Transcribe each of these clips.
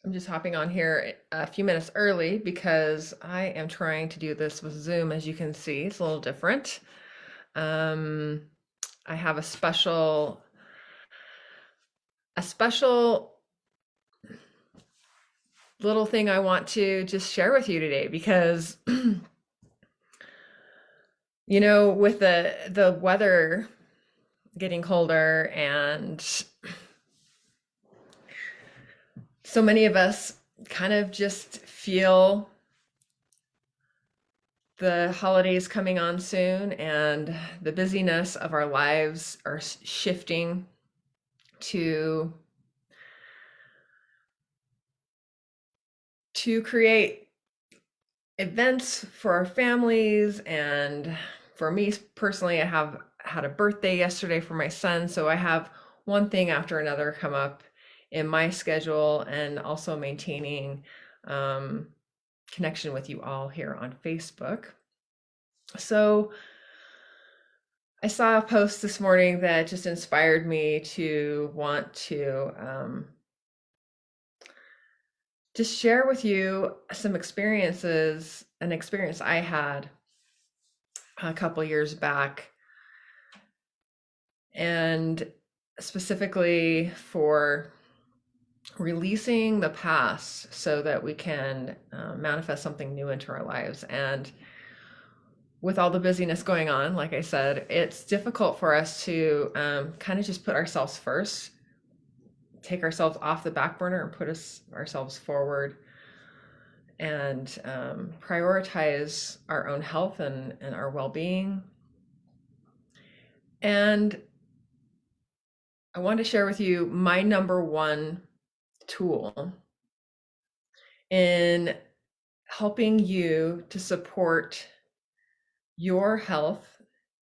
I'm just hopping on here a few minutes early because I am trying to do this with Zoom. As you can see, it's a little different. Um, I have a special little thing I want to just share with you today because with the weather getting colder and so many of us kind of just feel the holidays coming on soon and the busyness of our lives are shifting to create events for our families. And for me personally, I have had a birthday yesterday for my son, so I have one thing after another come up in my schedule, and also maintaining um, connection with you all here on Facebook. So I saw a post this morning that just inspired me to want to just share with you some experiences, an experience I had a couple years back, and specifically for releasing the past so that we can manifest something new into our lives. And with all the busyness going on, like I said, it's difficult for us to kind of just put ourselves first, take ourselves off the back burner and put ourselves forward, and prioritize our own health and our well-being. And I want to share with you my number one tool in helping you to support your health,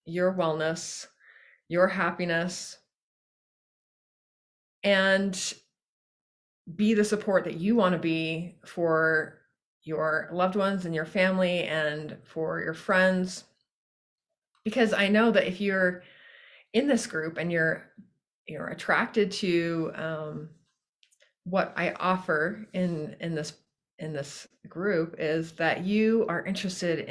your wellness, your happiness, and be the support that you want to be for your loved ones and your family and for your friends. Because I know that if you're in this group and you're attracted to what I offer in this group, is that you are interested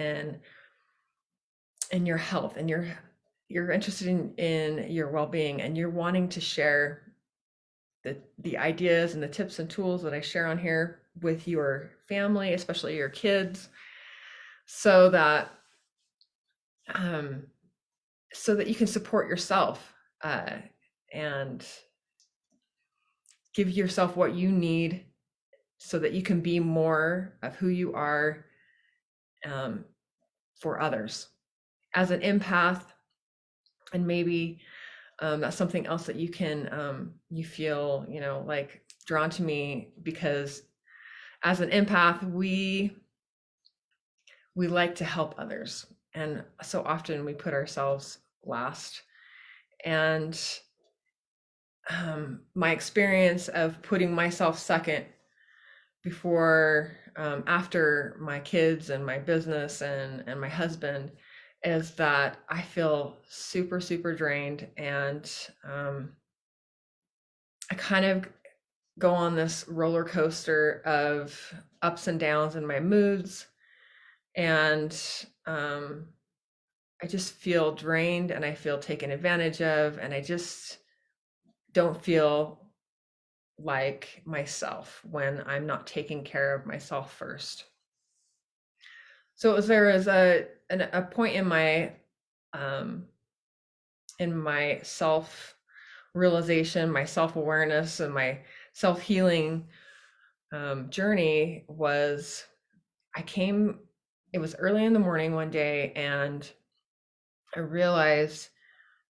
in your health, and you're interested in your well-being, and you're wanting to share the ideas and the tips and tools that I share on here with your family, especially your kids, so that um, so that you can support yourself, and give yourself what you need so that you can be more of who you are, um, for others as an empath. And maybe that's something else that you feel like drawn to me, because as an empath, we like to help others, and so often we put ourselves last. And my experience of putting myself second before, after my kids and my business and my husband, is that I feel super, super drained. And I kind of go on this roller coaster of ups and downs in my moods. And um, I just feel drained, and I feel taken advantage of, and I just don't feel like myself when I'm not taking care of myself first. So there was a point um, in my self realization, my self awareness, and my self healing journey. Was I came It was early in the morning one day, and I realized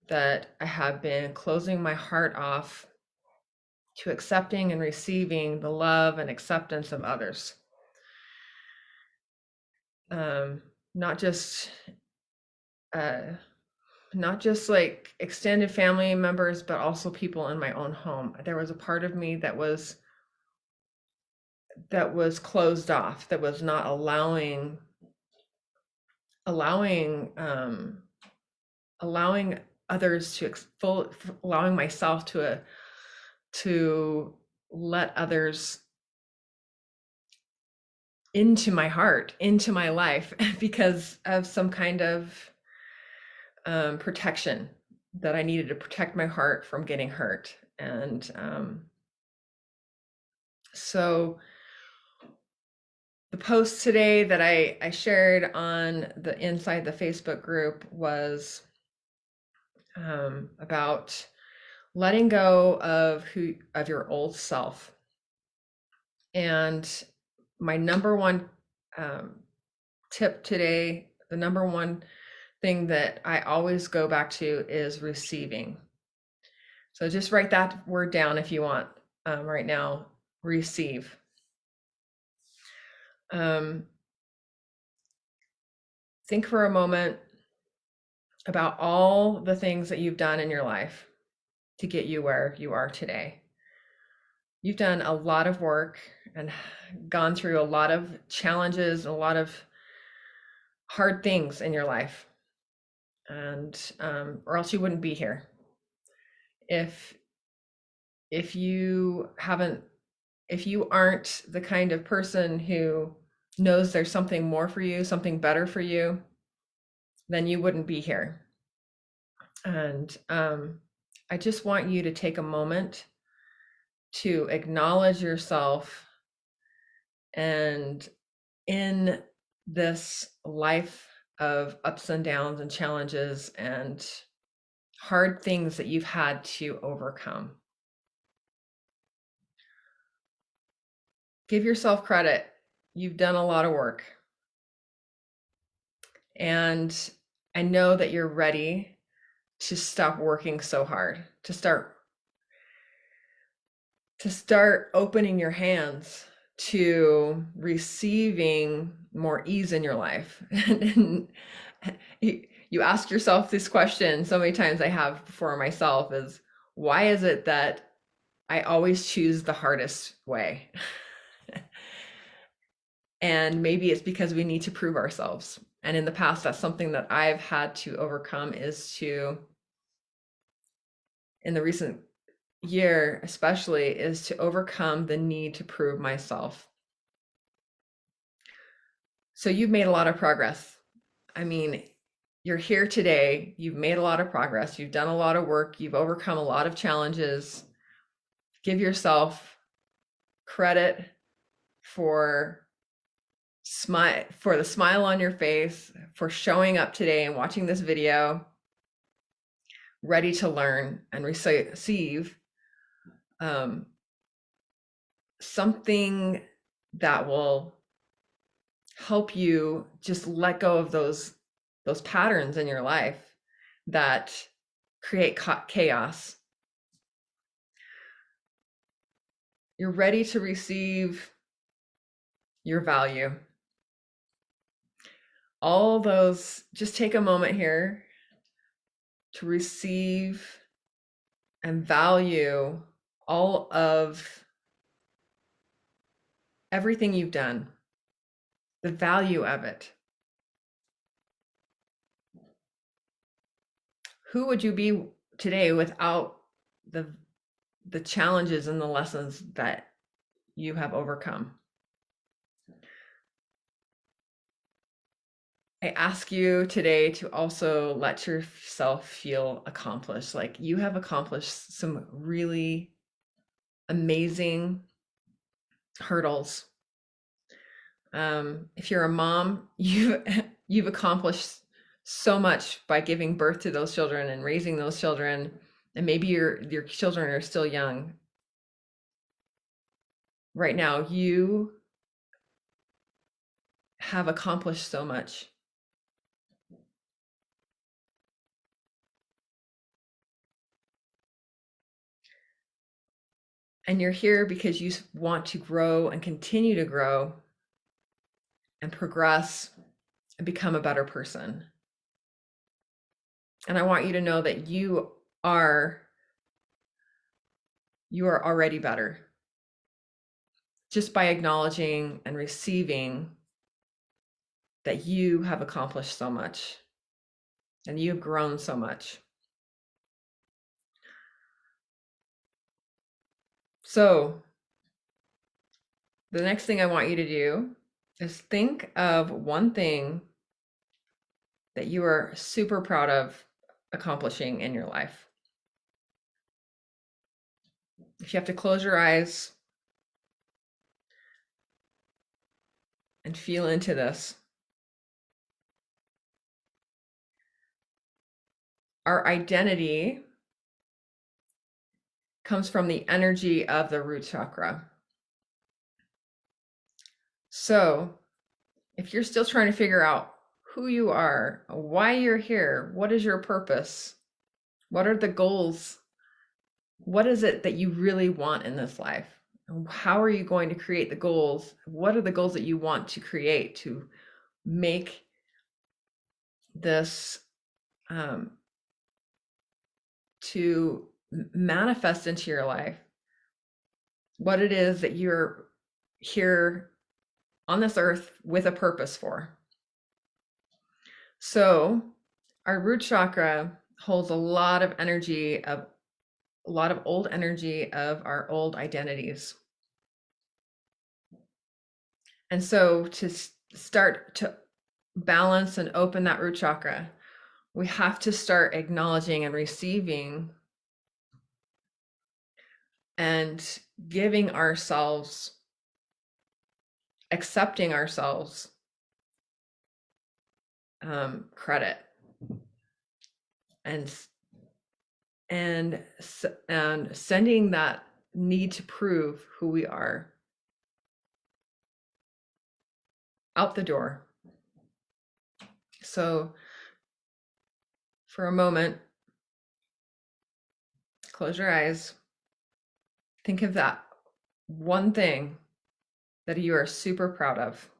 that I have been closing my heart off to accepting and receiving the love and acceptance of others. Um, not just uh, not just like extended family members, but also people in my own home. There was a part of me that was closed off, that was not allowing allowing others to allowing myself to let others into my heart, into my life, because of some kind of protection that I needed to protect my heart from getting hurt. And so the post today that I shared on the inside the Facebook group was about letting go of your old self. And my number one tip today, the number one thing that I always go back to is receiving. So just write that word down if you want right now, receive. Think for a moment about all the things that you've done in your life to get you where you are today. You've done a lot of work and gone through a lot of challenges, a lot of hard things in your life, and or else you wouldn't be here. If you aren't the kind of person who knows there's something more for you, something better for you, then you wouldn't be here. And I just want you to take a moment to acknowledge yourself, and in this life of ups and downs and challenges and hard things that you've had to overcome. Give yourself credit. You've done a lot of work. And I know that you're ready to stop working so hard, to start opening your hands to receiving more ease in your life. And you ask yourself this question so many times, I have for myself, is why is it that I always choose the hardest way? And maybe it's because we need to prove ourselves. And in the past, that's something that I've had to overcome, is to, in the recent year especially, is to overcome the need to prove myself. So you've made a lot of progress. I mean, you're here today, you've made a lot of progress, you've done a lot of work, you've overcome a lot of challenges. Give yourself credit for the smile on your face, for showing up today and watching this video, ready to learn and receive something that will help you just let go of those patterns in your life that create chaos. You're ready to receive your value. All those, just take a moment here to receive and value all of everything you've done, the value of it. Who would you be today without the challenges and the lessons that you have overcome? I ask you today to also let yourself feel accomplished. Like you have accomplished some really amazing hurdles. If you're a mom, you've accomplished so much by giving birth to those children and raising those children, and maybe your children are still young. Right now, you have accomplished so much. And you're here because you want to grow and continue to grow and progress and become a better person. And I want you to know that you are already better, just by acknowledging and receiving that you have accomplished so much and you've grown so much. So the next thing I want you to do is think of one thing that you are super proud of accomplishing in your life. If you have to close your eyes and feel into this, our identity comes from the energy of the root chakra. So if you're still trying to figure out who you are, why you're here, what is your purpose, what are the goals, what is it that you really want in this life? How are you going to create the goals? What are the goals that you want to create to make this to manifest into your life? What it is that you're here on this earth with a purpose for. So our root chakra holds a lot of energy, of a lot of old energy of our old identities. And so to start to balance and open that root chakra, we have to start acknowledging and receiving and giving ourselves, accepting ourselves credit and sending that need to prove who we are out the door. So for a moment, close your eyes. Think of that one thing that you are super proud of.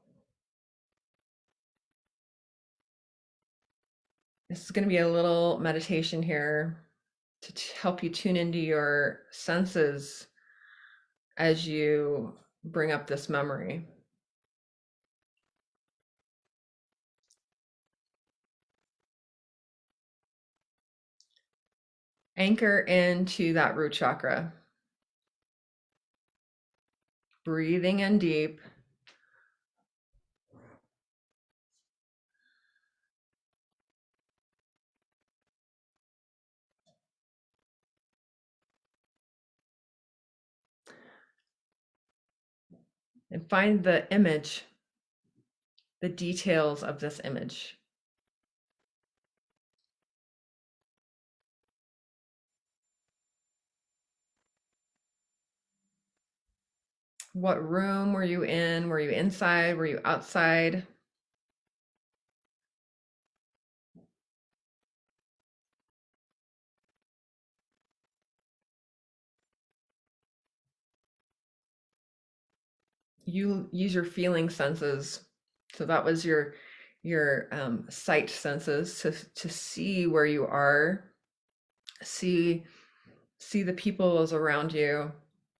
This is going to be a little meditation here to help you tune into your senses as you bring up this memory. Anchor into that root chakra. Breathing in deep. And find the image, the details of this image. What room were you in? Were you inside? Were you outside? You use your feeling senses. So that was your sight senses to see where you are, see the people around you,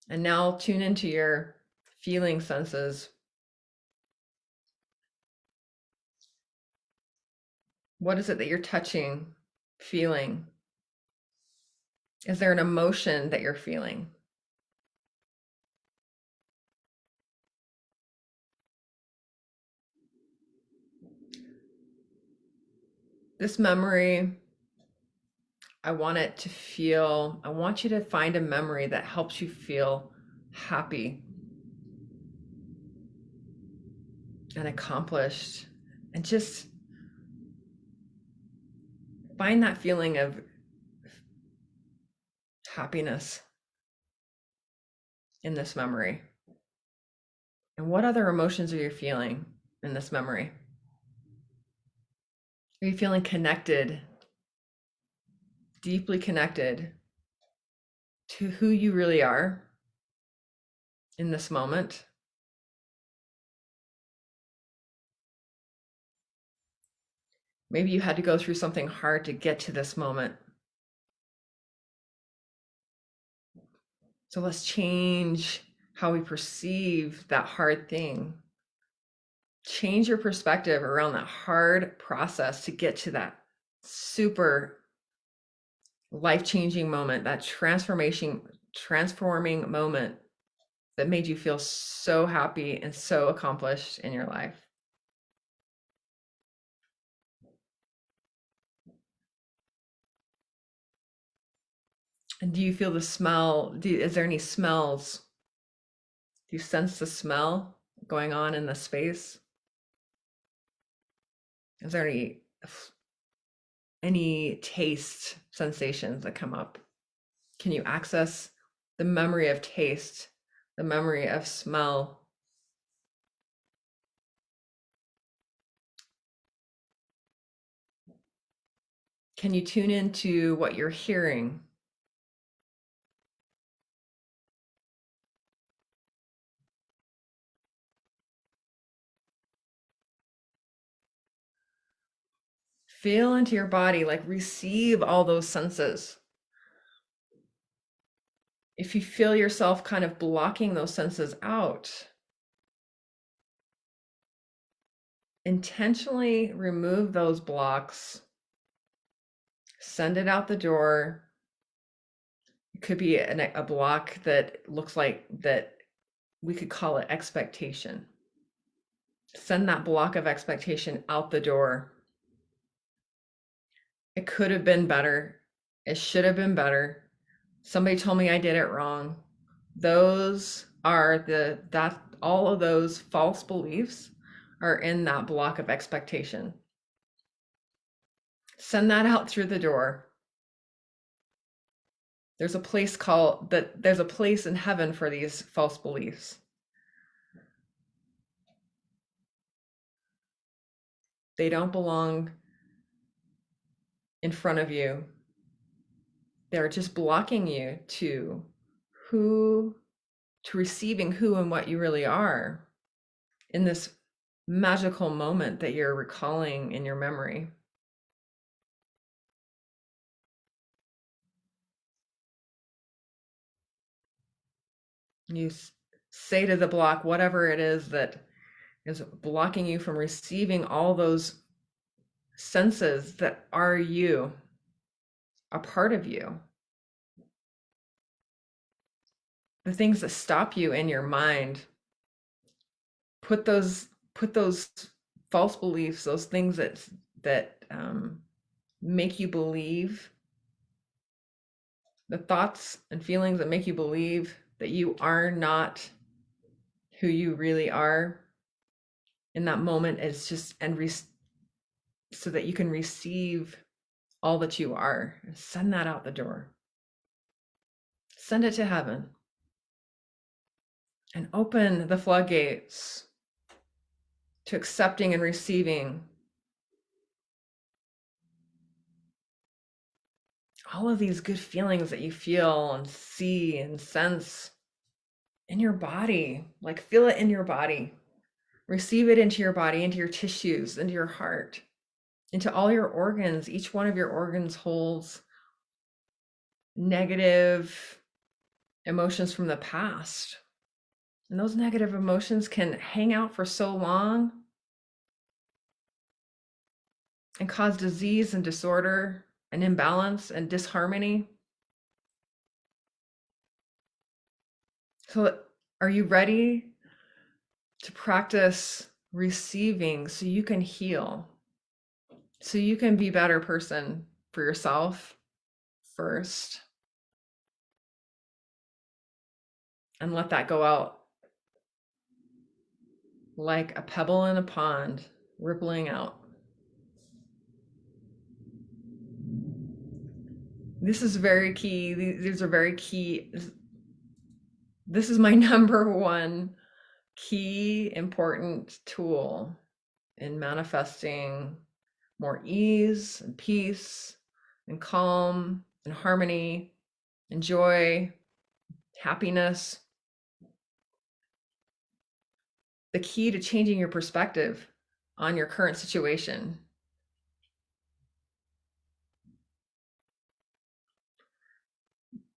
and now tune into your feeling senses. What is it that you're touching, feeling? Is there an emotion that you're feeling? This memory, I want you to find a memory that helps you feel happy and accomplished, and just find that feeling of happiness in this memory. And what other emotions are you feeling in this memory? Are you feeling connected, deeply connected to who you really are in this moment? Maybe you had to go through something hard to get to this moment. So let's change how we perceive that hard thing. Change your perspective around that hard process to get to that super life-changing moment, that transforming moment that made you feel so happy and so accomplished in your life? And do you feel the smell? Is there any smells? Do you sense the smell going on in the space? Is there any taste sensations that come up? Can you access the memory of taste, the memory of smell? Can you tune into what you're hearing? Feel into your body, like receive all those senses. If you feel yourself kind of blocking those senses out, intentionally remove those blocks, send it out the door. It could be a block that looks like that, we could call it expectation. Send that block of expectation out the door. It could have been better. It should have been better. Somebody told me I did it wrong. Those are all of those false beliefs are in that block of expectation. Send that out through the door. There's a place in heaven for these false beliefs. They don't belong in front of you. They're just blocking you to receiving who and what you really are in this magical moment that you're recalling in your memory. You say to the block, whatever it is that is blocking you from receiving all those senses that are you, a part of you. The things that stop you in your mind, put those false beliefs, those things that make you believe, the thoughts and feelings that make you believe that you are not who you really are in that moment, is just so that you can receive all that you are. Send that out the door. Send it to heaven. And open the floodgates to accepting and receiving all of these good feelings that you feel and see and sense in your body. Like, feel it in your body. Receive it into your body, into your tissues, into your heart, into all your organs. Each one of your organs holds negative emotions from the past. And those negative emotions can hang out for so long and cause disease and disorder and imbalance and disharmony. So, are you ready to practice receiving so you can heal? So you can be a better person for yourself first. And let that go out like a pebble in a pond, rippling out. This is very key. These are very key. This is my number one key important tool in manifesting more ease and peace and calm and harmony and joy, happiness. The key to changing your perspective on your current situation.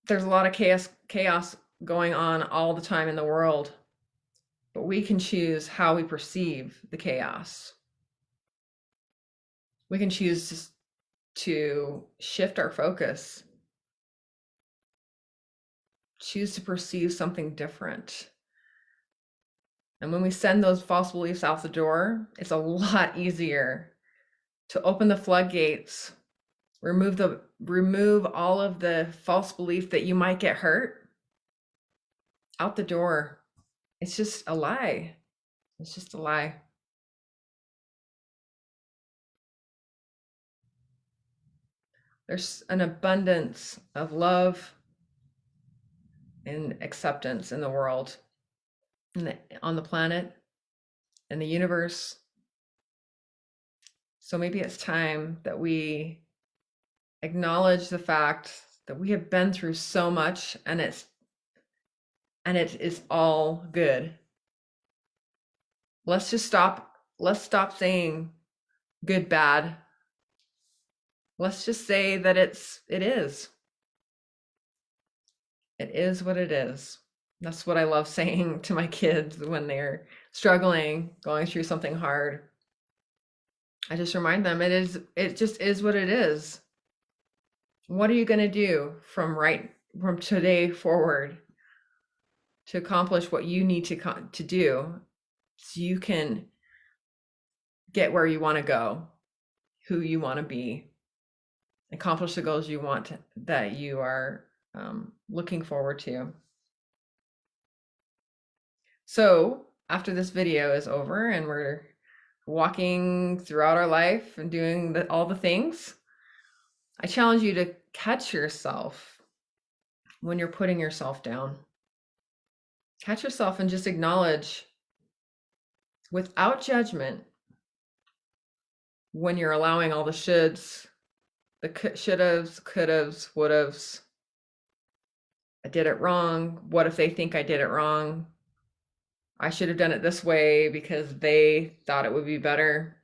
There's a lot of chaos going on all the time in the world, but we can choose how we perceive the chaos. We can choose to shift our focus, choose to perceive something different, And when we send those false beliefs out the door, it's a lot easier to open the floodgates, remove all of the false belief that you might get hurt out the door. It's just a lie. It's just a lie. There's an abundance of love and acceptance in the world, on the planet, in the universe. So maybe it's time that we acknowledge the fact that we have been through so much, and it is all good. Let's stop saying good, bad. Let's just say that it is. It is what it is. That's what I love saying to my kids when they're struggling, going through something hard. I just remind them it just is what it is. What are you going to do from today forward to accomplish what you need to do so you can get where you want to go, who you want to be, accomplish the goals you want that you are looking forward to. So after this video is over and we're walking throughout our life and doing all the things, I challenge you to catch yourself when you're putting yourself down. Catch yourself and just acknowledge without judgment when you're allowing all the shoulds, the should'ves, could'ves, would'ves. I did it wrong. What if they think I did it wrong? I should have done it this way because they thought it would be better.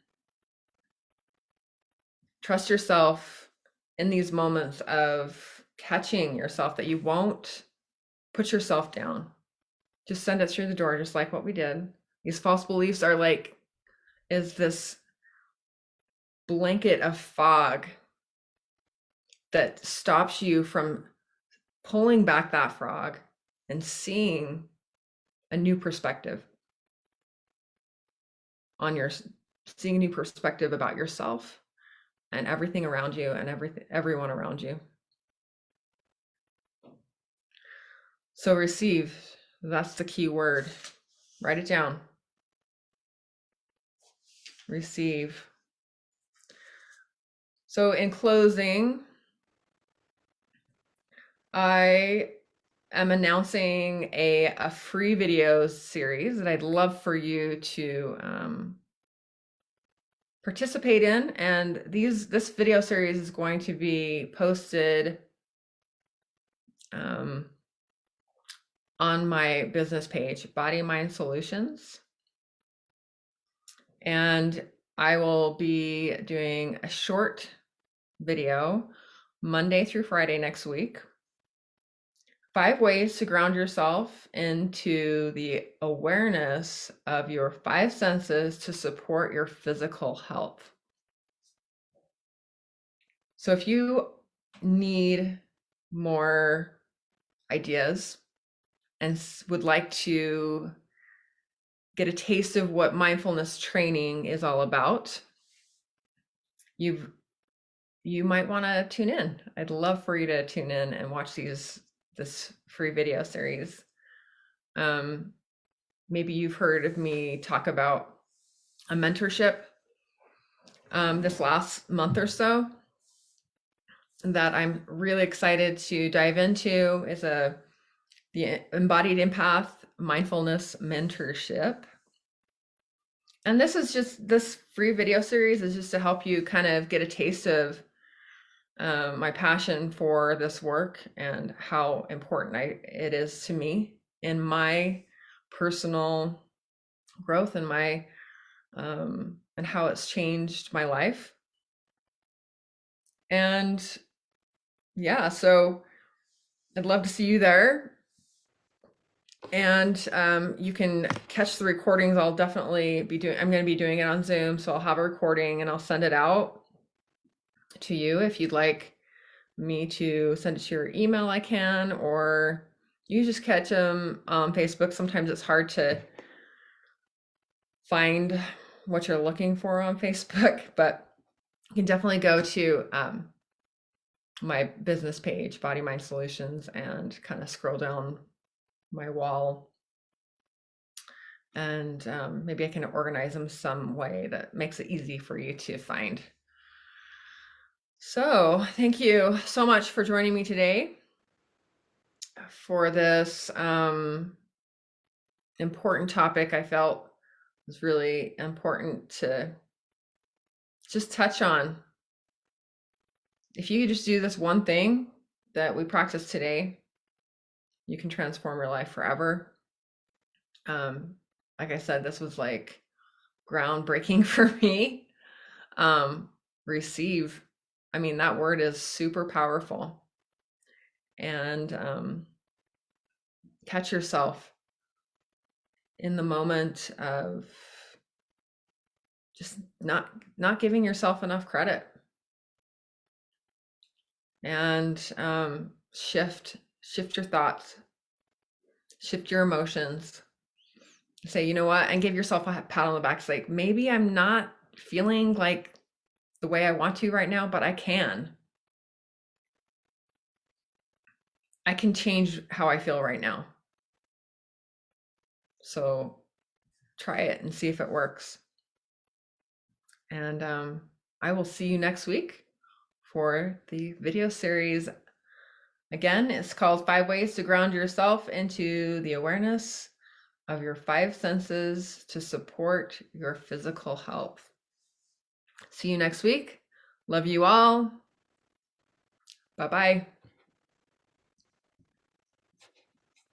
Trust yourself in these moments of catching yourself that you won't put yourself down. Just send it through the door, just like what we did. These false beliefs is this blanket of fog that stops you from pulling back that frog and seeing a new perspective seeing a new perspective about yourself and everything around you and everyone around you. So receive, that's the key word. Write it down. Receive. So in closing, I am announcing a free video series that I'd love for you to participate in. And this video series is going to be posted on my business page, Body Mind Solutions. And I will be doing a short video Monday through Friday next week. 5 ways to ground yourself into the awareness of your 5 senses to support your physical health. So if you need more ideas and would like to get a taste of what mindfulness training is all about, you might want to tune in. I'd love for you to tune in and watch this free video series. Maybe you've heard of me talk about a mentorship this last month or so that I'm really excited to dive into. Is the Embodied Empath Mindfulness Mentorship. And this free video series is just to help you kind of get a taste of my passion for this work and how important it is to me in my personal growth and my and how it's changed my life. And yeah, so I'd love to see you there. And you can catch the recordings. I'm going to be doing it on Zoom, so I'll have a recording and I'll send it out to you. If you'd like me to send it to your email, I can, or you just catch them on Facebook. Sometimes it's hard to find what you're looking for on Facebook, but you can definitely go to my business page, Body Mind Solutions, and kind of scroll down my wall. And maybe I can organize them some way that makes it easy for you to find. So thank you so much for joining me today for this important topic. I felt was really important to just touch on. If you just do this one thing that we practiced today, you can transform your life forever. Like I said, this was like groundbreaking for me. Receive. I mean, that word is super powerful. And catch yourself in the moment of just not giving yourself enough credit. And shift your thoughts, shift your emotions. Say, you know what, and give yourself a pat on the back. It's like, maybe I'm not feeling like the way I want to right now, but I can change how I feel right now. So try it and see if it works. And I will see you next week for the video series. Again, it's called 5 Ways to Ground Yourself into the Awareness of Your 5 Senses to Support Your Physical Health. See you next week. Love you all. Bye-bye.